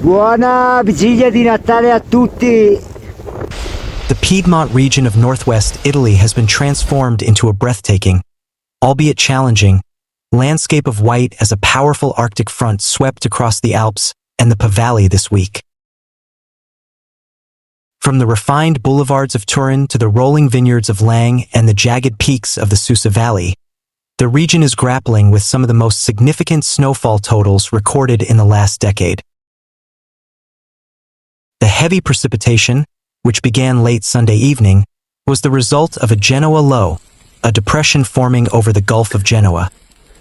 Buona vigilia di Natale a tutti! The Piedmont region of northwest Italy has been transformed into a breathtaking, albeit challenging, landscape of white as a powerful Arctic front swept across the Alps and the Po Valley this week. From the refined boulevards of Turin to the rolling vineyards of Langhe and the jagged peaks of the Susa Valley, the region is grappling with some of the most significant snowfall totals recorded in the last decade. The heavy precipitation, which began late Sunday evening, was the result of a Genoa low, a depression forming over the Gulf of Genoa,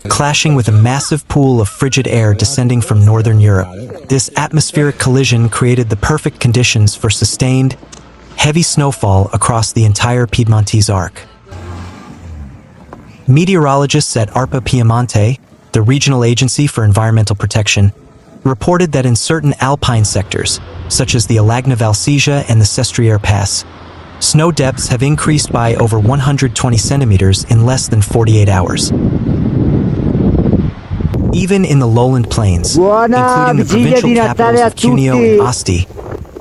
clashing with a massive pool of frigid air descending from northern Europe. This atmospheric collision created the perfect conditions for sustained, heavy snowfall across the entire Piedmontese arc. Meteorologists at ARPA Piemonte, the regional agency for environmental protection, reported that in certain alpine sectors, such as the Langhe Valsesia and the Sestriere Pass, snow depths have increased by over 120 centimeters in less than 48 hours. Even in the lowland plains, including the provincial capitals of Cuneo and Asti,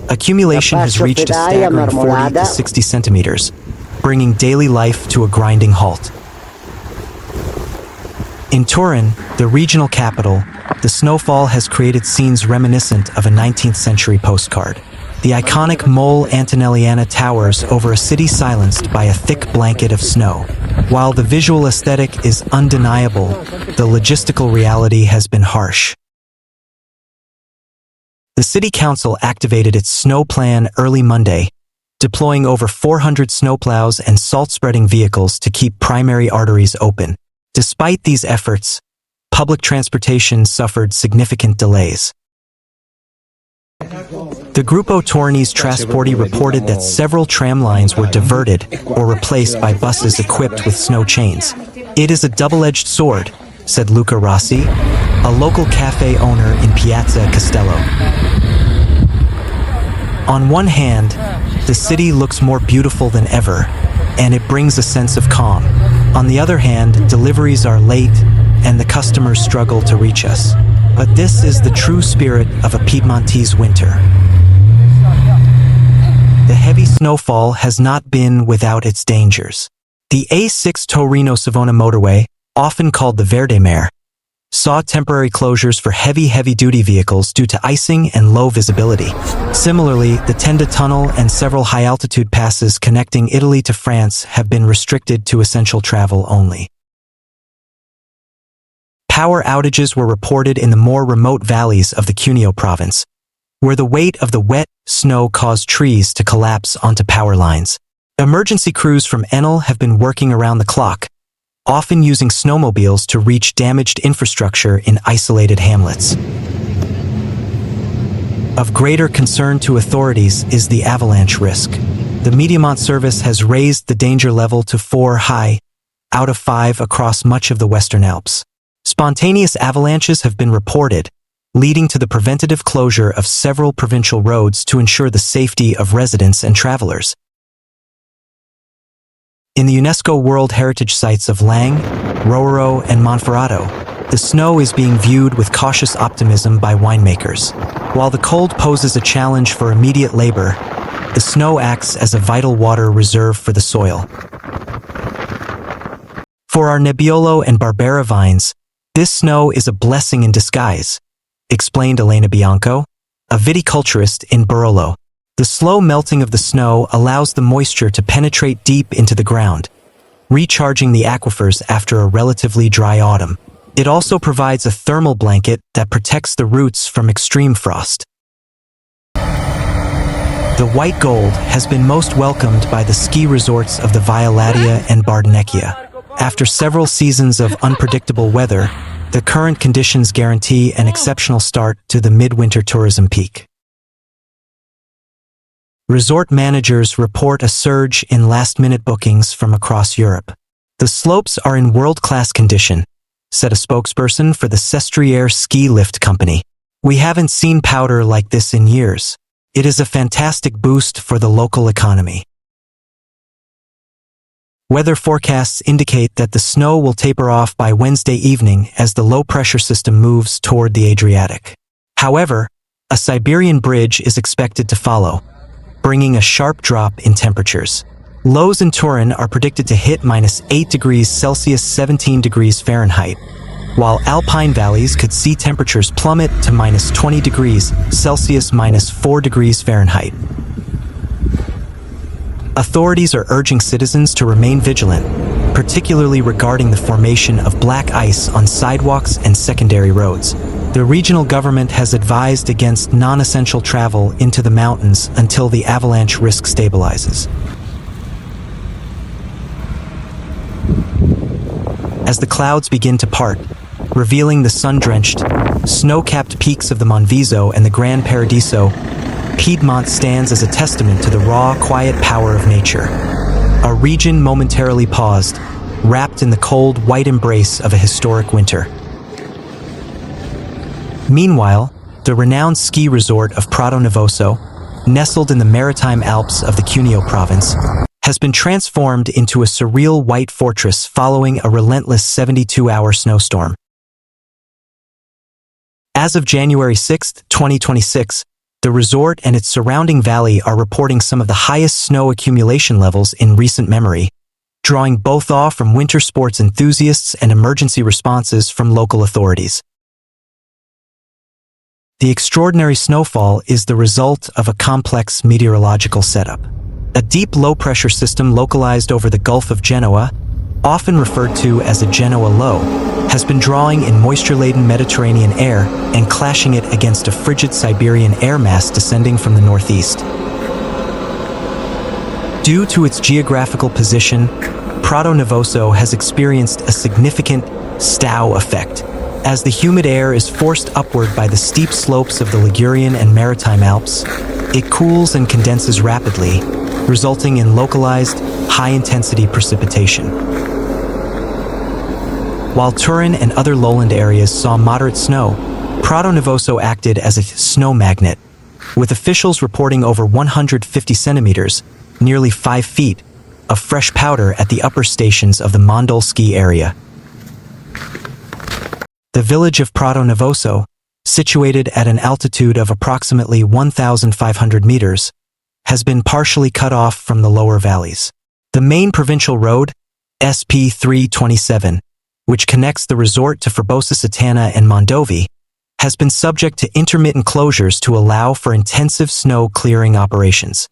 accumulation has reached a staggering 40 to 60 centimeters, bringing daily life to a grinding halt. In Turin, the regional capital, the snowfall has created scenes reminiscent of a 19th century postcard. The iconic Mole Antonelliana towers over a city silenced by a thick blanket of snow. While the visual aesthetic is undeniable, the logistical reality has been harsh. The city council activated its snow plan early Monday, deploying over 400 snowplows and salt-spreading vehicles to keep primary arteries open. Despite these efforts, public transportation suffered significant delays. The Gruppo Torinese Trasporti reported that several tram lines were diverted or replaced by buses equipped with snow chains. It is a double-edged sword, said Luca Rossi, a local café owner in Piazza Castello. On one hand, the city looks more beautiful than ever, and it brings a sense of calm. On the other hand, deliveries are late, and the customers struggle to reach us. But this is the true spirit of a Piedmontese winter. The heavy snowfall has not been without its dangers. The A6 Torino-Savona motorway, often called the Verde Mare, saw temporary closures for heavy-duty vehicles due to icing and low visibility. Similarly, the Tenda Tunnel and several high-altitude passes connecting Italy to France have been restricted to essential travel only. Power outages were reported in the more remote valleys of the Cuneo province, where the weight of the wet snow caused trees to collapse onto power lines. Emergency crews from Enel have been working around the clock, often using snowmobiles to reach damaged infrastructure in isolated hamlets. Of greater concern to authorities is the avalanche risk. The Piedmont service has raised the danger level to 4 high out of 5 across much of the Western Alps. Spontaneous avalanches have been reported, leading to the preventative closure of several provincial roads to ensure the safety of residents and travelers. In the UNESCO World Heritage Sites of Langhe, Roero, and Monferrato, the snow is being viewed with cautious optimism by winemakers. While the cold poses a challenge for immediate labor, the snow acts as a vital water reserve for the soil. For our Nebbiolo and Barbera vines, this snow is a blessing in disguise, explained Elena Bianco, a viticulturist in Barolo. The slow melting of the snow allows the moisture to penetrate deep into the ground, recharging the aquifers after a relatively dry autumn. It also provides a thermal blanket that protects the roots from extreme frost. The white gold has been most welcomed by the ski resorts of the Via Ladia and Bardonecchia. After several seasons of unpredictable weather, the current conditions guarantee an exceptional start to the midwinter tourism peak. Resort managers report a surge in last-minute bookings from across Europe. The slopes are in world-class condition, said a spokesperson for the Sestriere ski lift company. We haven't seen powder like this in years. It is a fantastic boost for the local economy. Weather forecasts indicate that the snow will taper off by Wednesday evening as the low-pressure system moves toward the Adriatic. However, A Siberian bridge is expected to follow, bringing a sharp drop in temperatures. Lows in Turin are predicted to hit -8 degrees Celsius 17 degrees Fahrenheit, while alpine valleys could see temperatures plummet to -20 degrees Celsius -4 degrees Fahrenheit. Authorities are urging citizens to remain vigilant, particularly regarding the formation of black ice on sidewalks and secondary roads. The regional government has advised against non-essential travel into the mountains until the avalanche risk stabilizes. As the clouds begin to part, revealing the sun-drenched, snow-capped peaks of the Monviso and the Gran Paradiso, Piedmont stands as a testament to the raw, quiet power of nature. A region momentarily paused, wrapped in the cold, white embrace of a historic winter. Meanwhile, the renowned ski resort of Prato Nevoso, nestled in the Maritime Alps of the Cuneo province, has been transformed into a surreal white fortress following a relentless 72-hour snowstorm. As of January 6, 2026, the resort and its surrounding valley are reporting some of the highest snow accumulation levels in recent memory, drawing both awe from winter sports enthusiasts and emergency responses from local authorities. The extraordinary snowfall is the result of a complex meteorological setup. A deep low-pressure system localized over the Gulf of Genoa, often referred to as a Genoa low, has been drawing in moisture-laden Mediterranean air and clashing it against a frigid Siberian air mass descending from the northeast. Due to its geographical position, Prato Nevoso has experienced a significant stow effect, as the humid air is forced upward by the steep slopes of the Ligurian and Maritime Alps. It cools and condenses rapidly, resulting in localized, high-intensity precipitation. While Turin and other lowland areas saw moderate snow, Prato Nevoso acted as a snow magnet, with officials reporting over 150 centimeters, nearly 5 feet, of fresh powder at the upper stations of the Mondol ski area. The village of Prato Nevoso, situated at an altitude of approximately 1,500 meters, has been partially cut off from the lower valleys. The main provincial road, SP 327, which connects the resort to Furbosa Satana and Mondovi, has been subject to intermittent closures to allow for intensive snow clearing operations.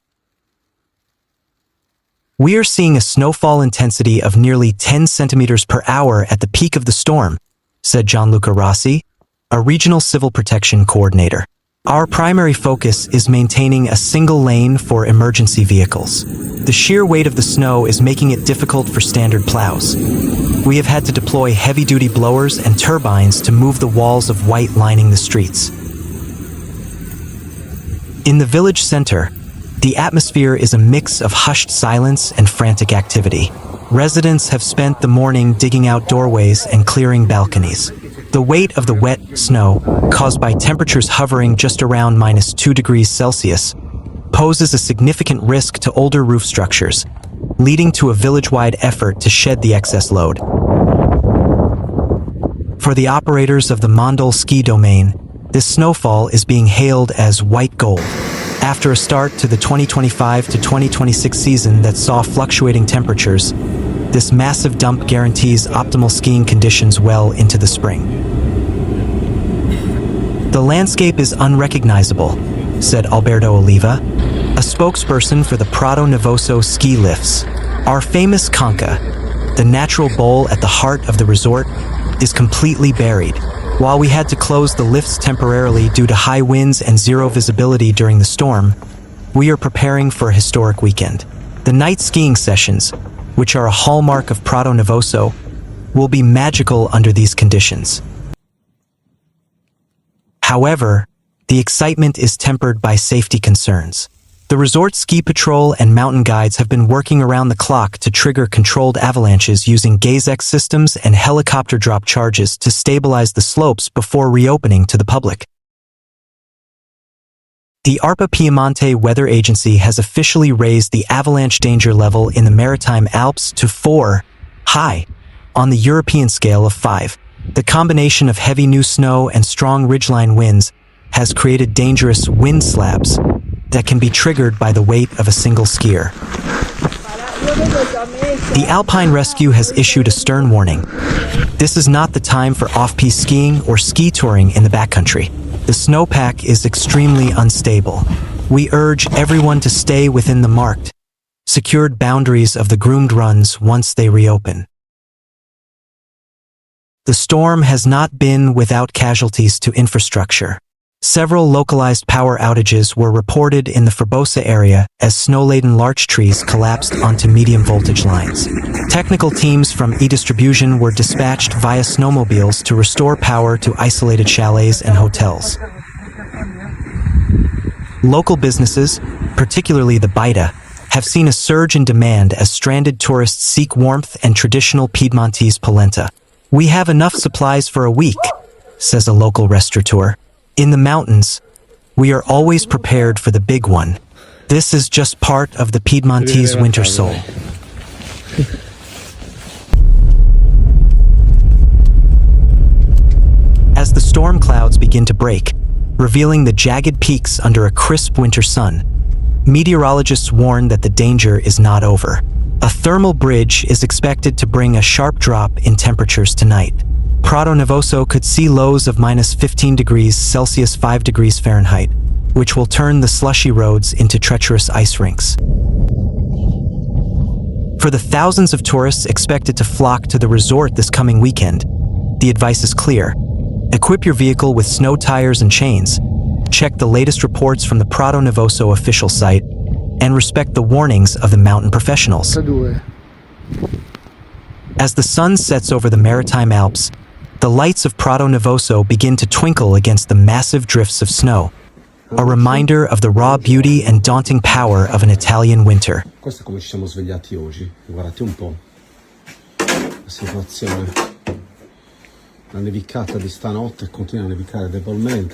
We are seeing a snowfall intensity of nearly 10 centimeters per hour at the peak of the storm, said Luca Rossi, a regional civil protection coordinator. Our primary focus is maintaining a single lane for emergency vehicles. The sheer weight of the snow is making it difficult for standard plows. We have had to deploy heavy-duty blowers and turbines to move the walls of white lining the streets. In the village center, the atmosphere is a mix of hushed silence and frantic activity. Residents have spent the morning digging out doorways and clearing balconies. The weight of the wet snow, caused by temperatures hovering just around -2 degrees Celsius, poses a significant risk to older roof structures, leading to a village-wide effort to shed the excess load. For the operators of the Mondol ski domain, this snowfall is being hailed as white gold. After a start to the 2025 to 2026 season that saw fluctuating temperatures, this massive dump guarantees optimal skiing conditions well into the spring. The landscape is unrecognizable, said Alberto Oliva, a spokesperson for the Prato Nevoso ski lifts. Our famous concha, the natural bowl at the heart of the resort, is completely buried. While we had to close the lifts temporarily due to high winds and zero visibility during the storm, we are preparing for a historic weekend. The night skiing sessions, which are a hallmark of Prato Nevoso, will be magical under these conditions. However, the excitement is tempered by safety concerns. The resort ski patrol and mountain guides have been working around the clock to trigger controlled avalanches using Gazex systems and helicopter drop charges to stabilize the slopes before reopening to the public. The ARPA Piemonte Weather Agency has officially raised the avalanche danger level in the Maritime Alps to 4, high, on the European scale of 5. The combination of heavy new snow and strong ridgeline winds has created dangerous wind slabs that can be triggered by the weight of a single skier. The Alpine Rescue has issued a stern warning. This is not the time for off-piste skiing or ski touring in the backcountry. The snowpack is extremely unstable. We urge everyone to stay within the marked, secured boundaries of the groomed runs once they reopen. The storm has not been without casualties to infrastructure. Several localized power outages were reported in the Forbosa area as snow-laden larch trees collapsed onto medium voltage lines. Technical teams from e-distribution were dispatched via snowmobiles to restore power to isolated chalets and hotels. Local businesses, particularly the Baita, have seen a surge in demand as stranded tourists seek warmth and traditional Piedmontese polenta. "We have enough supplies for a week," says a local restaurateur. "In the mountains, we are always prepared for the big one. This is just part of the Piedmontese winter soul." As the storm clouds begin to break, revealing the jagged peaks under a crisp winter sun, meteorologists warn that the danger is not over. A thermal bridge is expected to bring a sharp drop in temperatures tonight. Prato Nevoso could see lows of -15 degrees Celsius 5 degrees Fahrenheit, which will turn the slushy roads into treacherous ice rinks. For the thousands of tourists expected to flock to the resort this coming weekend, the advice is clear. Equip your vehicle with snow tires and chains, check the latest reports from the Prato Nevoso official site, and respect the warnings of the mountain professionals. As the sun sets over the Maritime Alps, the lights of Prato Nevoso begin to twinkle against the massive drifts of snow, a reminder of the raw beauty and daunting power of an Italian winter. Questo è come ci siamo svegliati oggi. Guardate un po' la situazione. La nevicata di stanotte continua a nevicare debolmente.